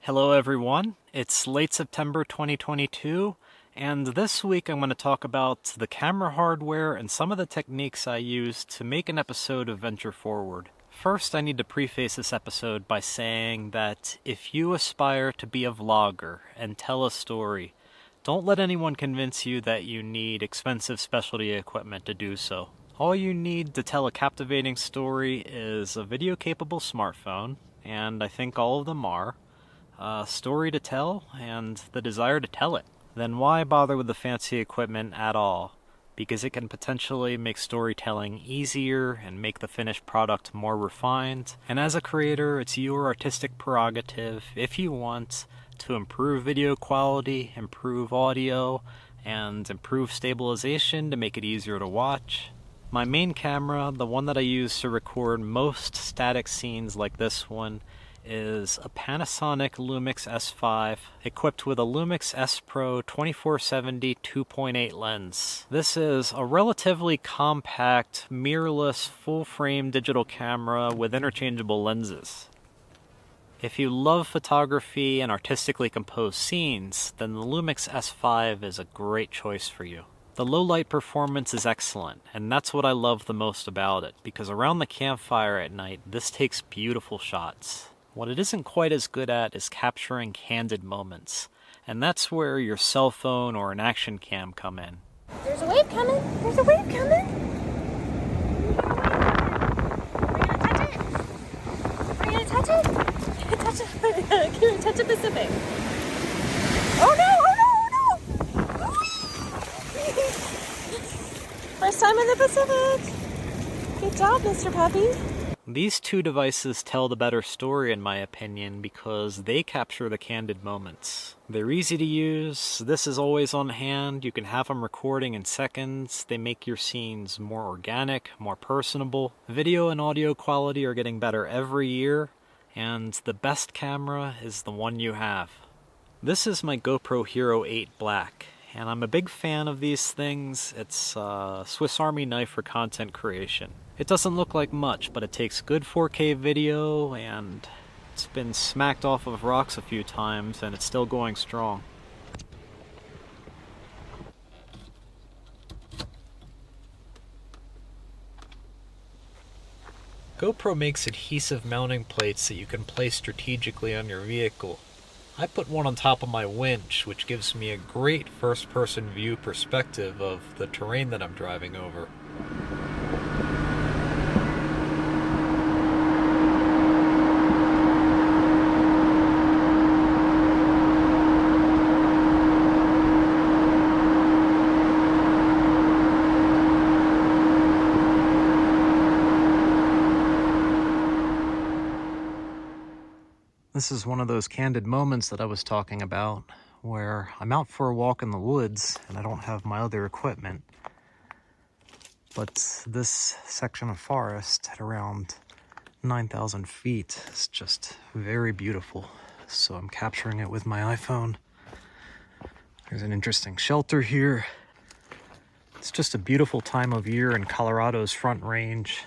Hello everyone, it's late September 2022, and this week I'm going to talk about the camera hardware and some of the techniques I used to make an episode of Venture Forward. First, I need to preface this episode by saying that if you aspire to be a vlogger and tell a story, don't let anyone convince you that you need expensive specialty equipment to do so. All you need to tell a captivating story is a video-capable smartphone, and I think all of them are, a story to tell, and the desire to tell it. Then why bother with the fancy equipment at all? Because it can potentially make storytelling easier and make the finished product more refined. And as a creator, it's your artistic prerogative, if you want, to improve video quality, improve audio, and improve stabilization to make it easier to watch. My main camera, the one that I use to record most static scenes like this one, is a Panasonic Lumix S5 equipped with a Lumix S Pro 24-70 2.8 lens. This is a relatively compact, mirrorless, full-frame digital camera with interchangeable lenses. If you love photography and artistically composed scenes, then the Lumix S5 is a great choice for you. The low light performance is excellent, and that's what I love the most about it, because around the campfire at night, this takes beautiful shots. What it isn't quite as good at is capturing candid moments, and that's where your cell phone or an action cam come in. There's a wave coming! There's a wave coming! Are you gonna touch it? Are you gonna touch it? Can you touch a Pacific? Oh no! Oh no! Oh no! First time in the Pacific! Good job, Mr. Puppy! These two devices tell the better story in my opinion because they capture the candid moments. They're easy to use, this is always on hand, you can have them recording in seconds, they make your scenes more organic, more personable. Video and audio quality are getting better every year, and the best camera is the one you have. This is my GoPro Hero 8 Black, and I'm a big fan of these things. It's a Swiss Army knife for content creation. It doesn't look like much, but it takes good 4K video, and it's been smacked off of rocks a few times, and it's still going strong. GoPro makes adhesive mounting plates that you can place strategically on your vehicle. I put one on top of my winch, which gives me a great first-person view perspective of the terrain that I'm driving over. This is one of those candid moments that I was talking about, where I'm out for a walk in the woods and I don't have my other equipment. But this section of forest at around 9,000 feet is just very beautiful. So I'm capturing it with my iPhone. There's an interesting shelter here. It's just a beautiful time of year in Colorado's Front Range.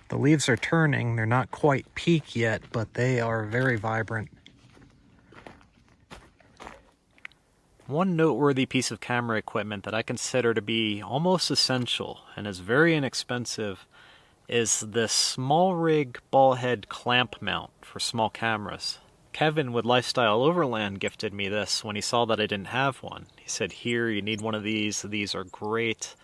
The leaves are turning, they're not quite peak yet, but they are very vibrant. One noteworthy piece of camera equipment that I consider to be almost essential and is very inexpensive is this SmallRig ball head clamp mount for small cameras. Kevin with Lifestyle Overland gifted me this when he saw that I didn't have one. He said, "Here, you need one of these are great."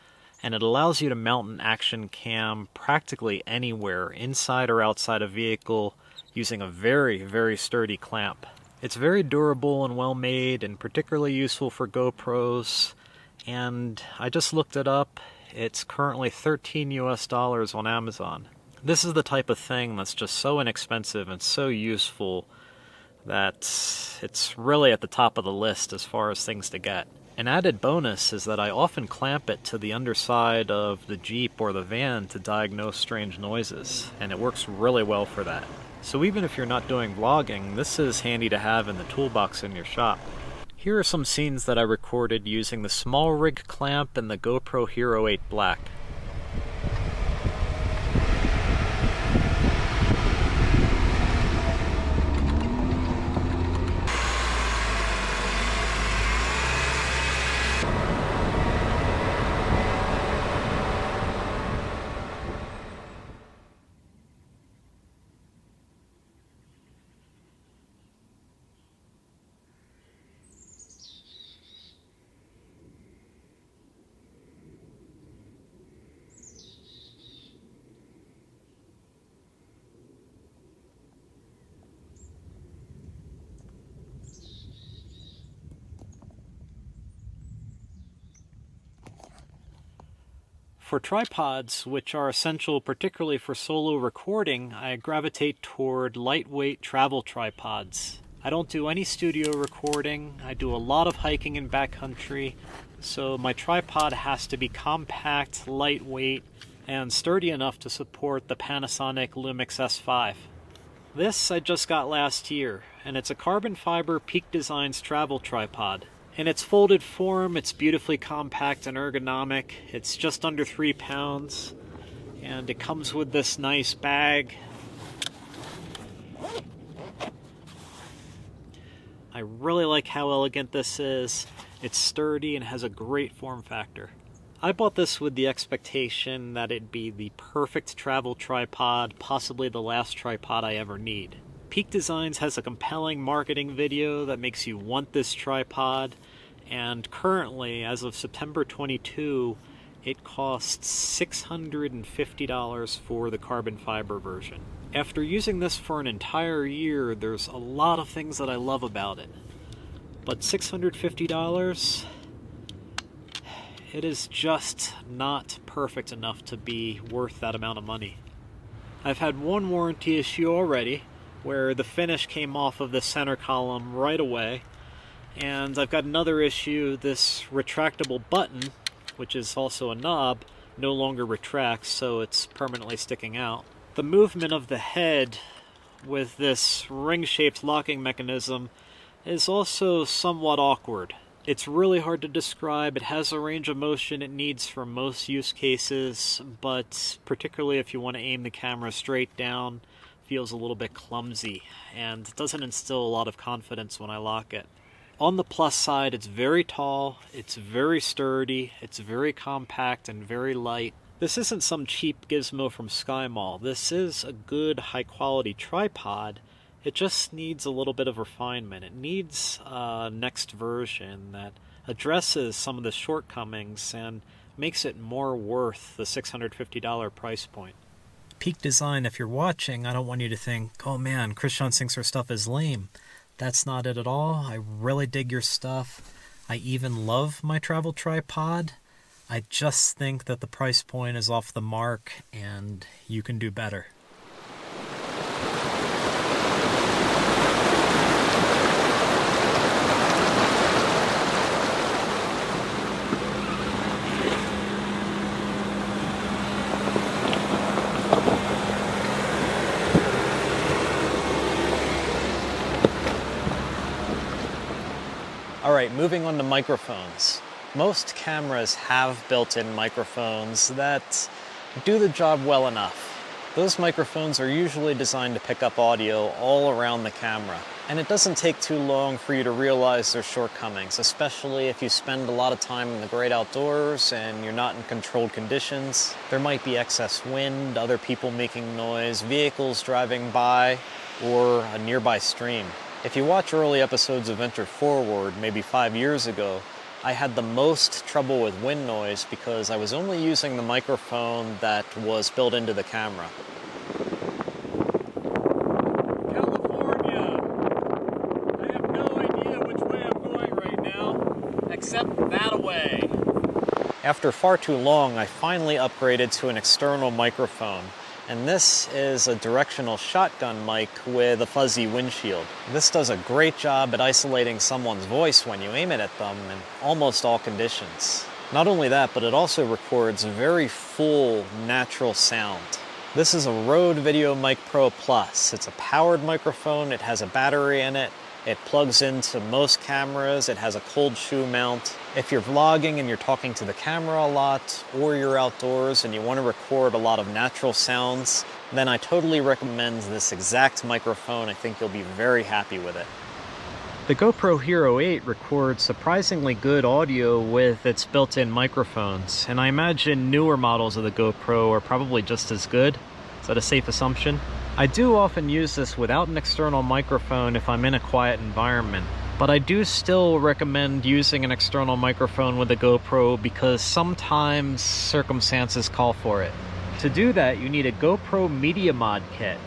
And it allows you to mount an action cam practically anywhere, inside or outside a vehicle, using a very, very sturdy clamp. It's very durable and well made, and particularly useful for GoPros, and I just looked it up. It's currently $13 US on Amazon. This is the type of thing that's just so inexpensive and so useful that it's really at the top of the list as far as things to get. An added bonus is that I often clamp it to the underside of the Jeep or the van to diagnose strange noises, and it works really well for that. So even if you're not doing vlogging, this is handy to have in the toolbox in your shop. Here are some scenes that I recorded using the SmallRig clamp and the GoPro Hero 8 Black. For tripods, which are essential particularly for solo recording, I gravitate toward lightweight travel tripods. I don't do any studio recording. I do a lot of hiking and backcountry, so my tripod has to be compact, lightweight, and sturdy enough to support the Panasonic Lumix S5. This I just got last year, and it's a carbon fiber Peak Designs travel tripod. In its folded form, it's beautifully compact and ergonomic. It's just under 3 pounds, and it comes with this nice bag. I really like how elegant this is. It's sturdy and has a great form factor. I bought this with the expectation that it'd be the perfect travel tripod, possibly the last tripod I ever need. Peak Designs has a compelling marketing video that makes you want this tripod, and currently, as of September 22, it costs $650 for the carbon fiber version. After using this for an entire year, there's a lot of things that I love about it. But $650, it is just not perfect enough to be worth that amount of money. I've had one warranty issue already, where the finish came off of the center column right away, and I've got another issue. This retractable button, which is also a knob, no longer retracts, so it's permanently sticking out. The movement of the head with this ring-shaped locking mechanism is also somewhat awkward. It's really hard to describe. It has a range of motion it needs for most use cases, but particularly if you want to aim the camera straight down, feels a little bit clumsy and doesn't instill a lot of confidence when I lock it. On the plus side, it's very tall, it's very sturdy, it's very compact and very light. This isn't some cheap gizmo from SkyMall. This is a good high-quality tripod. It just needs a little bit of refinement. It needs a next version that addresses some of the shortcomings and makes it more worth the $650 price point. Peak Design, if you're watching, I don't want you to think, oh man, Christian thinks her stuff is lame. That's not it at all. I really dig your stuff. I even love my travel tripod. I just think that the price point is off the mark and you can do better. Alright, moving on to microphones. Most cameras have built-in microphones that do the job well enough. Those microphones are usually designed to pick up audio all around the camera. And it doesn't take too long for you to realize their shortcomings, especially if you spend a lot of time in the great outdoors and you're not in controlled conditions. There might be excess wind, other people making noise, vehicles driving by, or a nearby stream. If you watch early episodes of Venture Forward, maybe 5 years ago, I had the most trouble with wind noise because I was only using the microphone that was built into the camera. California! I have no idea which way I'm going right now, except that way. After far too long, I finally upgraded to an external microphone. And this is a directional shotgun mic with a fuzzy windshield. This does a great job at isolating someone's voice when you aim it at them in almost all conditions. Not only that, but it also records very full, natural sound. This is a Rode VideoMic Pro Plus. It's a powered microphone, it has a battery in it, it plugs into most cameras, it has a cold shoe mount. If you're vlogging and you're talking to the camera a lot, or you're outdoors and you want to record a lot of natural sounds, then I totally recommend this exact microphone. I think you'll be very happy with it. The GoPro Hero 8 records surprisingly good audio with its built-in microphones, and I imagine newer models of the GoPro are probably just as good. Is that a safe assumption? I do often use this without an external microphone if I'm in a quiet environment, but I do still recommend using an external microphone with a GoPro because sometimes circumstances call for it. To do that, you need a GoPro Media Mod Kit,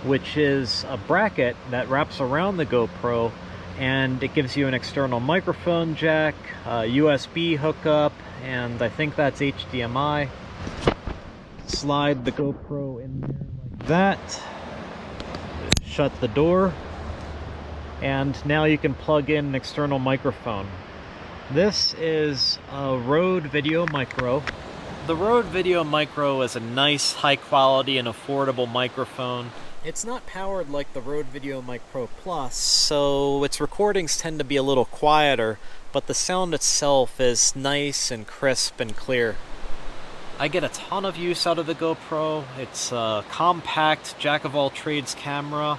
which is a bracket that wraps around the GoPro, and it gives you an external microphone jack, a USB hookup, and I think that's HDMI. Slide the GoPro in there like that. Shut the door. And now you can plug in an external microphone. This is a Rode VideoMicro. The Rode VideoMicro is a nice, high quality and affordable microphone. It's not powered like the Rode VideoMic Pro Plus, so its recordings tend to be a little quieter, but the sound itself is nice and crisp and clear. I get a ton of use out of the GoPro. It's a compact, jack-of-all-trades camera,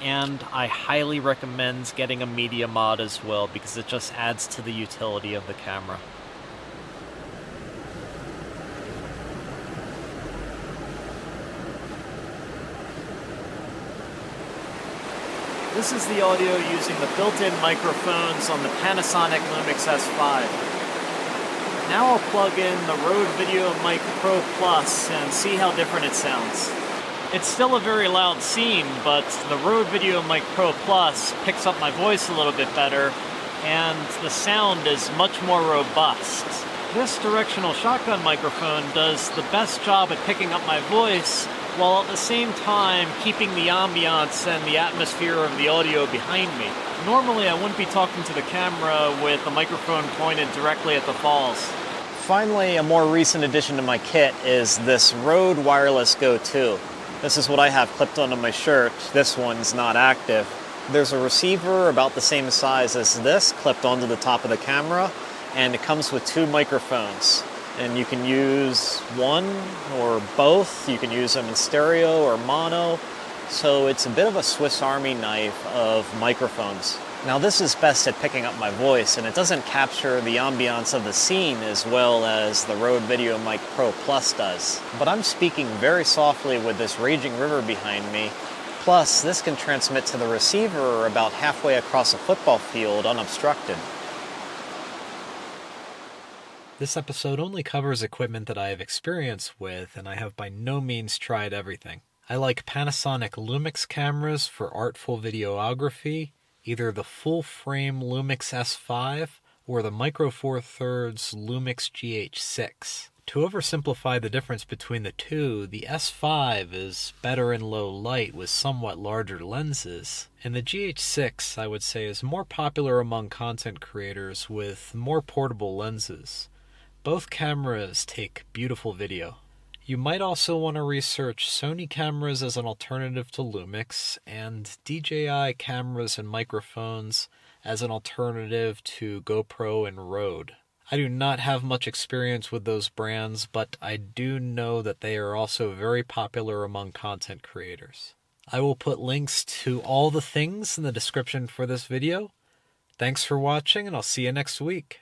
and I highly recommend getting a media mod as well because it just adds to the utility of the camera. This is the audio using the built-in microphones on the Panasonic Lumix S5. Now I'll plug in the Rode VideoMic Pro Plus and see how different it sounds. It's still a very loud scene, but the Rode VideoMic Pro Plus picks up my voice a little bit better, and the sound is much more robust. This directional shotgun microphone does the best job at picking up my voice, while at the same time keeping the ambiance and the atmosphere of the audio behind me. Normally I wouldn't be talking to the camera with the microphone pointed directly at the falls. Finally, a more recent addition to my kit is this Rode Wireless Go 2. This is what I have clipped onto my shirt. This one's not active. There's a receiver about the same size as this clipped onto the top of the camera, and it comes with two microphones. And you can use one or both. You can use them in stereo or mono. So it's a bit of a Swiss Army knife of microphones. Now this is best at picking up my voice, and it doesn't capture the ambiance of the scene as well as the Rode VideoMic Pro Plus does. But I'm speaking very softly with this raging river behind me. Plus, this can transmit to the receiver about halfway across a football field unobstructed. This episode only covers equipment that I have experience with, and I have by no means tried everything. I like Panasonic Lumix cameras for artful videography, either the full-frame Lumix S5 or the Micro Four Thirds Lumix GH6. To oversimplify the difference between the two, the S5 is better in low light with somewhat larger lenses, and the GH6, I would say, is more popular among content creators with more portable lenses. Both cameras take beautiful video. You might also want to research Sony cameras as an alternative to Lumix, and DJI cameras and microphones as an alternative to GoPro and Rode. I do not have much experience with those brands, but I do know that they are also very popular among content creators. I will put links to all the things in the description for this video. Thanks for watching, and I'll see you next week.